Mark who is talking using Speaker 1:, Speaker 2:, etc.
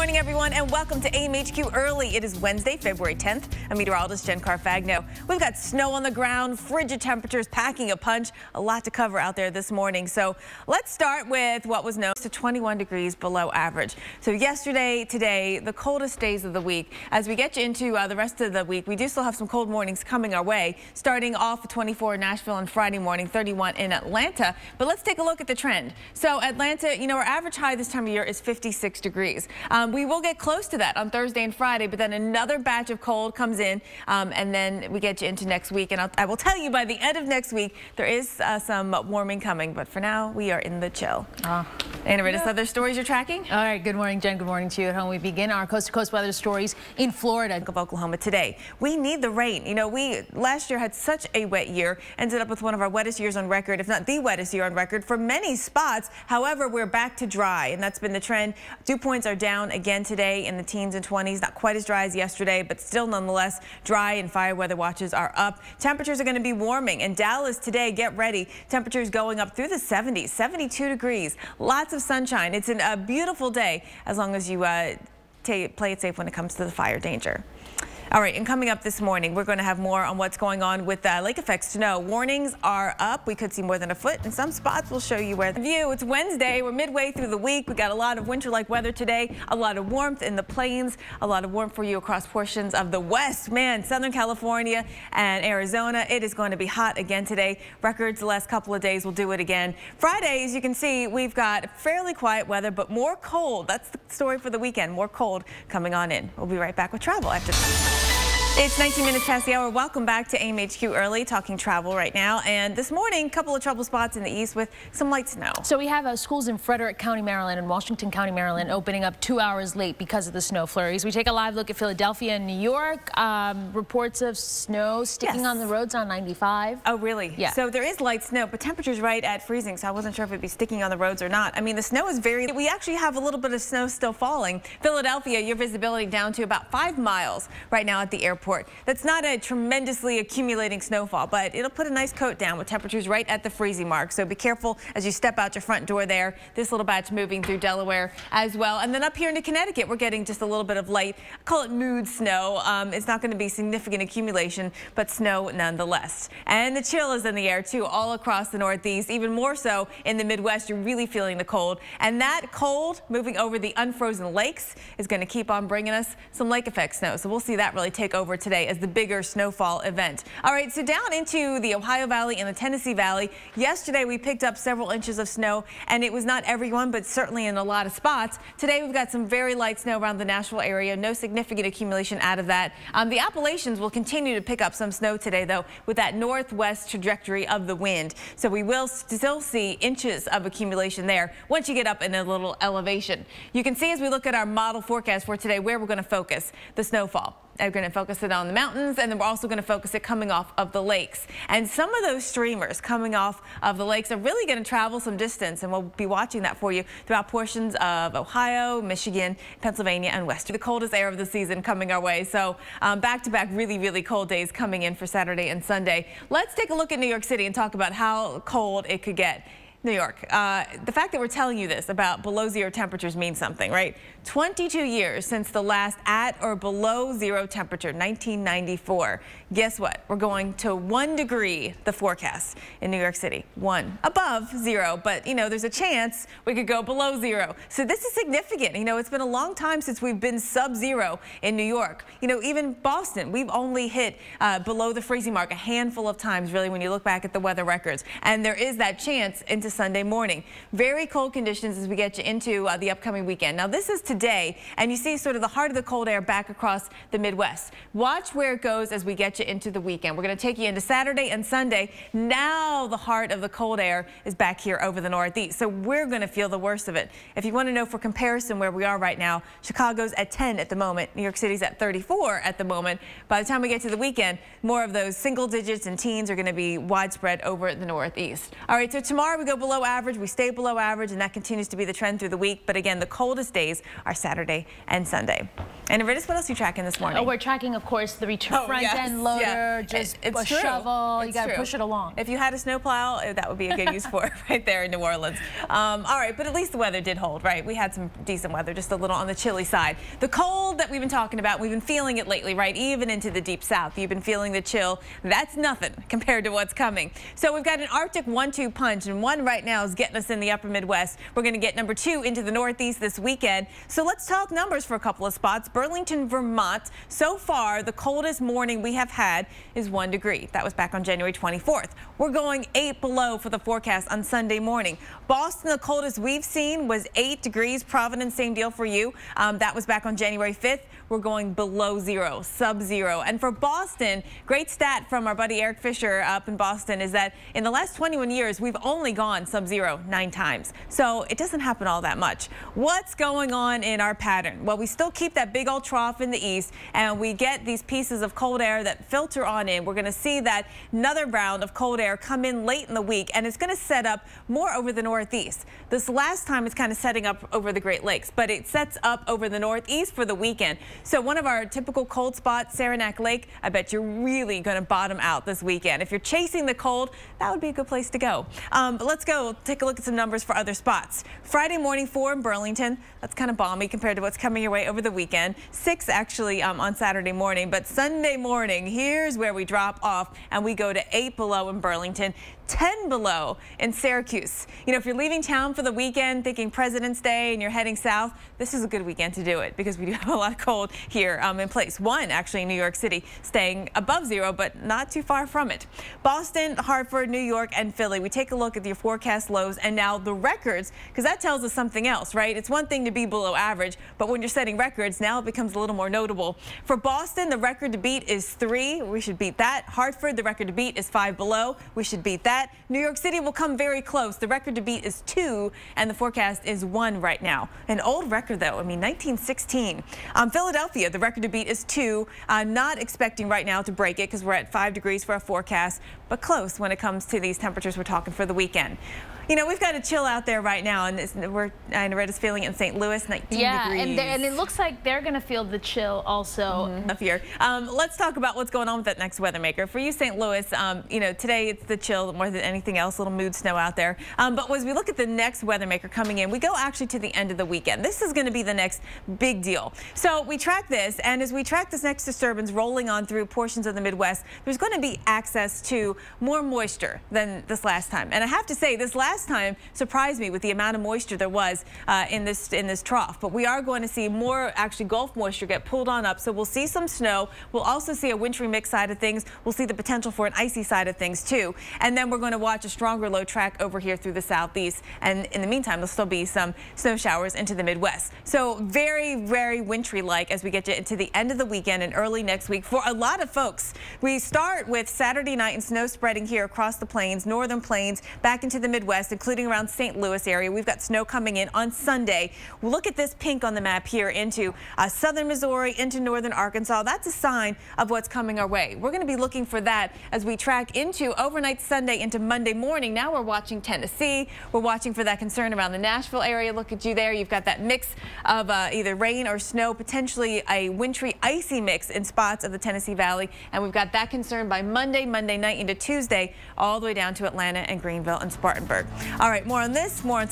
Speaker 1: morning, everyone, and welcome to AMHQ Early. It is Wednesday, February 10th. I'm meteorologist Jen Carfagno. We've got snow on the ground, frigid temperatures packing a punch, a lot to cover out there this morning. So let's start with what was known to 21 degrees below average. So yesterday, today, the coldest days of the week. As we get you into the rest of the week, we do still have some cold mornings coming our way, starting off with 24 in Nashville on Friday morning, 31 in Atlanta. But let's take a look at the trend. So Atlanta, you know, our average high this time of year is 56 degrees. We will get close to that on Thursday and Friday, but then another batch of cold comes in, and then we get you into next week. And I will tell you, by the end of next week, there is some warming coming, but for now, we are in the chill. Anna Rittis, other stories you're tracking?
Speaker 2: All right, good morning, Jen. Good morning to you at home. We begin our coast-to-coast weather stories in Florida.
Speaker 1: Of Oklahoma today. We need the rain. You know, we last year had such a wet year, ended up with one of our wettest years on record, if not the wettest year on record for many spots. However, we're back to dry, and that's been the trend. Dew points are down again today in the teens and 20s. Not quite as dry as yesterday, but still nonetheless dry, and fire weather watches are up. Temperatures are going to be warming. In Dallas today, get ready. Temperatures going up through the 70s, 72 degrees. Lots of sunshine. It's a beautiful day as long as you play it safe when it comes to the fire danger. All right, and coming up this morning, we're going to have more on what's going on with lake effect snow. Warnings are up. We could see more than a foot in some spots. We'll show you where the view. It's Wednesday. We're midway through the week. We got a lot of winter-like weather today, a lot of warmth in the plains, a lot of warmth for you across portions of the west. Man, Southern California and Arizona, it is going to be hot again today. Records the last couple of days will do it again. Friday, as you can see, we've got fairly quiet weather, but more cold. That's the story for the weekend. More cold coming on in. We'll be right back with travel after this. It's 19 minutes past the hour. Welcome back to AMHQ Early, talking travel right now. And this morning, a couple of trouble spots in the east with some light snow.
Speaker 2: So we have schools in Frederick County, Maryland and Washington County, Maryland opening up 2 hours late because of the snow flurries. We take a live look at Philadelphia and New York. Reports of snow sticking on the roads on 95.
Speaker 1: Oh, really?
Speaker 2: Yeah.
Speaker 1: So there is light snow, but temperature's right at freezing, so I wasn't sure if it'd be sticking on the roads or not. I mean, the snow is we actually have a little bit of snow still falling. Philadelphia, your visibility down to about 5 miles right now at the airport. That's not a tremendously accumulating snowfall, but it'll put a nice coat down with temperatures right at the freezing mark. So be careful as you step out your front door there. This little batch moving through Delaware as well. And then up here into Connecticut, we're getting just a little bit of light, call it mood snow. It's not going to be significant accumulation, but snow nonetheless. And the chill is in the air too, all across the Northeast, even more so in the Midwest. You're really feeling the cold. And that cold moving over the unfrozen lakes is going to keep on bringing us some lake effect snow. So we'll see that really take over today as the bigger snowfall event. All right, so down into the Ohio Valley and the Tennessee Valley, yesterday we picked up several inches of snow, and it was not everyone, but certainly in a lot of spots. Today we've got some very light snow around the Nashville area. No significant accumulation out of that. The Appalachians will continue to pick up some snow today, though, with that northwest trajectory of the wind. So we will still see inches of accumulation there once you get up in a little elevation. You can see as we look at our model forecast for today where we're going to focus the snowfall. We're going to focus it on the mountains, and then we're also going to focus it coming off of the lakes. And some of those streamers coming off of the lakes are really going to travel some distance, and we'll be watching that for you throughout portions of Ohio, Michigan, Pennsylvania, and Western. The coldest air of the season coming our way. So back-to-back really, really cold days coming in for Saturday and Sunday. Let's take a look at New York City and talk about how cold it could get. New York, the fact that we're telling you this about below zero temperatures means something, right? 22 years since the last at or below zero temperature, 1994. Guess what? We're going to 1 degree, the forecast in New York City. 1 above zero, but you know, there's a chance we could go below zero. So this is significant. You know, it's been a long time since we've been sub-zero in New York. You know, even Boston, we've only hit below the freezing mark a handful of times, really, when you look back at the weather records. And there is that chance into Sunday morning. Very cold conditions as we get you into the upcoming weekend. Now, this is today, and you see sort of the heart of the cold air back across the Midwest. Watch where it goes as we get you into the weekend. We're going to take you into Saturday and Sunday. Now the heart of the cold air is back here over the Northeast, so we're going to feel the worst of it. If you want to know for comparison where we are right now, Chicago's at 10 at the moment. New York City's at 34 at the moment. By the time we get to the weekend, more of those single digits and teens are going to be widespread over the Northeast. All right, so tomorrow we go below average, we stay below average, and that continues to be the trend through the week. But again, the coldest days are Saturday and Sunday. And Iridice, what else are you tracking this morning?
Speaker 2: Oh, we're tracking, of course, the front-end loader, just a shovel. You got to push it along.
Speaker 1: If you had a snowplow, that would be a good use for it right there in New Orleans. All right, but at least the weather did hold, right? We had some decent weather, just a little on the chilly side. The cold that we've been talking about, we've been feeling it lately, right? Even into the deep south, you've been feeling the chill. That's nothing compared to what's coming. So we've got an Arctic 1-2 punch, and one right now is getting us in the upper Midwest. We're going to get number 2 into the Northeast this weekend. So let's talk numbers for a couple of spots. Burlington, Vermont. So far, the coldest morning we have had is 1 degree. That was back on January 24th. We're going 8 below for the forecast on Sunday morning. Boston, the coldest we've seen was 8 degrees. Providence, same deal for you. That was back on January 5th. We're going below zero, sub-zero. And for Boston, great stat from our buddy Eric Fisher up in Boston is that in the last 21 years, we've only gone sub-zero 9 times. So it doesn't happen all that much. What's going on in our pattern? Well, we still keep that big old trough in the east, and we get these pieces of cold air that filter on in. We're going to see that another round of cold air come in late in the week, and it's going to set up more over the northeast. This last time it's kind of setting up over the Great Lakes, but it sets up over the northeast for the weekend. So one of our typical cold spots, Saranac Lake, I bet you're really going to bottom out this weekend. If you're chasing the cold, that would be a good place to go. But let's go take a look at some numbers for other spots. Friday morning, 4 in Burlington. That's kind of balmy compared to what's coming your way over the weekend. 6 actually on Saturday morning. But Sunday morning, here's where we drop off and we go to 8 below in Burlington. 10 below in Syracuse. You know, if you're leaving town for the weekend thinking President's Day and you're heading south, this is a good weekend to do it because we do have a lot of cold here in place. 1 actually in New York City staying above 0, but not too far from it. Boston, Hartford, New York, and Philly. We take a look at your forecast lows and now the records, because that tells us something else, right? It's one thing to be below average, but when you're setting records, now it becomes a little more notable. For Boston, the record to beat is 3. We should beat that. Hartford, the record to beat is 5 below. We should beat that. New York City will come very close. The record to beat is 2, and the forecast is 1 right now. An old record, though. I mean, 1916. Philadelphia, the record to beat is 2. Not expecting right now to break it because we're at 5 degrees for our forecast, but close when it comes to these temperatures we're talking for the weekend. You know, we've got to chill out there right now, and I know Red is feeling it in St. Louis, 19 degrees.
Speaker 2: Yeah, and it looks like they're going to feel the chill also.
Speaker 1: Up here. Let's talk about what's going on with that next weather maker. For you, St. Louis, you know, today it's the chill more than anything else, a little mood snow out there. But as we look at the next weather maker coming in, we go actually to the end of the weekend. This is going to be the next big deal. So we track this, and as we track this next disturbance rolling on through portions of the Midwest, there's going to be access to more moisture than this last time. And I have to say, this last time surprised me with the amount of moisture there was in this trough. But we are going to see more actually Gulf moisture get pulled on up. So we'll see some snow. We'll also see a wintry mix side of things. We'll see the potential for an icy side of things too. And then we're going to watch a stronger low track over here through the southeast. And in the meantime, there'll still be some snow showers into the Midwest. So very, very wintry-like as we get into the end of the weekend and early next week for a lot of folks. We start with Saturday night and snow spreading here across the plains, northern plains, back into the Midwest, including around St. Louis area. We've got snow coming in on Sunday. Look at this pink on the map here into southern Missouri, into northern Arkansas. That's a sign of what's coming our way. We're going to be looking for that as we track into overnight Sunday into Monday morning. Now we're watching Tennessee. We're watching for that concern around the Nashville area. Look at you there. You've got that mix of either rain or snow, potentially a wintry, icy mix in spots of the Tennessee Valley. And we've got that concern by Monday night into Tuesday, all the way down to Atlanta and Greenville and Spartanburg. All right, more on this, more on